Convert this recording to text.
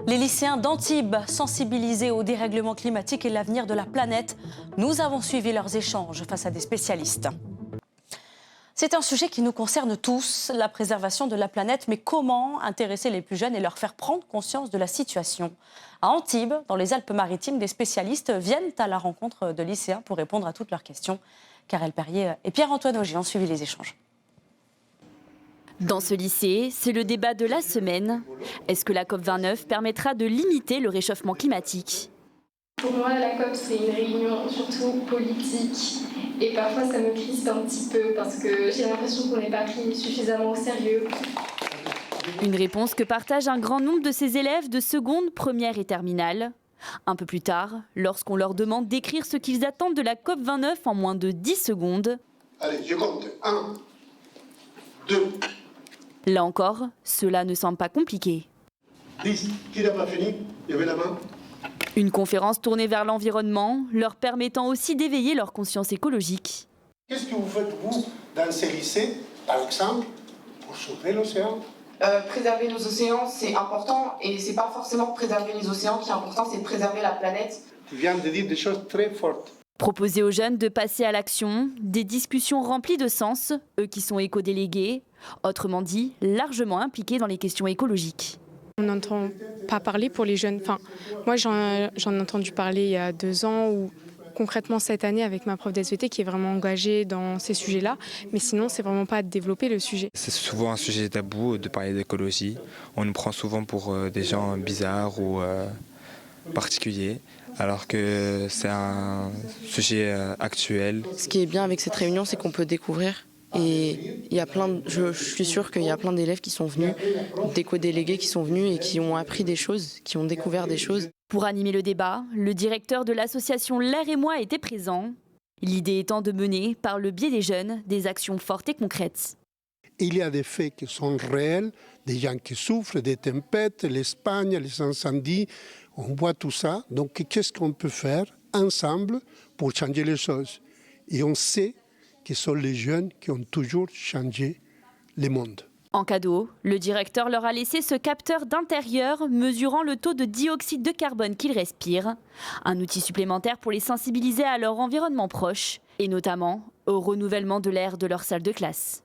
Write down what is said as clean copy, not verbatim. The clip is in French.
Les lycéens d'Antibes, sensibilisés au dérèglement climatique et l'avenir de la planète, nous avons suivi leurs échanges face à des spécialistes. C'est un sujet qui nous concerne tous, la préservation de la planète, mais comment intéresser les plus jeunes et leur faire prendre conscience de la situation? À Antibes, dans les Alpes-Maritimes, des spécialistes viennent à la rencontre de lycéens pour répondre à toutes leurs questions. Karel Perrier et Pierre-Antoine Augier ont suivi les échanges. Dans ce lycée, c'est le débat de la semaine. Est-ce que la COP29 permettra de limiter le réchauffement climatique? Pour moi, la COP, c'est une réunion surtout politique. Et parfois, ça me crispe un petit peu parce que j'ai l'impression qu'on n'est pas pris suffisamment au sérieux. Une réponse que partage un grand nombre de ces élèves de seconde, première et terminale. Un peu plus tard, lorsqu'on leur demande d'écrire ce qu'ils attendent de la COP29 en moins de 10 secondes. Allez, je compte. 1, 2. Là encore, cela ne semble pas compliqué. 10. Qui n'a pas fini? Levez la main. Une conférence tournée vers l'environnement, leur permettant aussi d'éveiller leur conscience écologique. Qu'est-ce que vous faites, vous, dans ces lycées, par exemple, pour sauver l'océan? Préserver nos océans, c'est important. Et c'est pas forcément préserver les océans qui est important, c'est préserver la planète. Tu viens de dire des choses très fortes. Proposer aux jeunes de passer à l'action, des discussions remplies de sens, eux qui sont éco-délégués, autrement dit, largement impliqués dans les questions écologiques. On n'entend pas parler pour les jeunes. Enfin, moi, j'en ai entendu parler il y a 2 ans ou concrètement cette année avec ma prof d'SVT qui est vraiment engagée dans ces sujets-là. Mais sinon, c'est vraiment pas développer le sujet. C'est souvent un sujet tabou de parler d'écologie. On nous prend souvent pour des gens bizarres ou particuliers, alors que c'est un sujet actuel. Ce qui est bien avec cette réunion, c'est qu'on peut découvrir. Et il y a je suis sûre qu'il y a plein d'élèves qui sont venus, d'éco-délégués qui sont venus et qui ont appris des choses, qui ont découvert des choses. Pour animer le débat, le directeur de l'association L'air et moi était présent. L'idée étant de mener, par le biais des jeunes, des actions fortes et concrètes. Il y a des faits qui sont réels, des gens qui souffrent, des tempêtes, l'Espagne, les incendies, on voit tout ça. Donc qu'est-ce qu'on peut faire ensemble pour changer les choses? Et on sait que ce sont les jeunes qui ont toujours changé le monde. En cadeau, le directeur leur a laissé ce capteur d'intérieur mesurant le taux de dioxyde de carbone qu'ils respirent. Un outil supplémentaire pour les sensibiliser à leur environnement proche et notamment au renouvellement de l'air de leur salle de classe.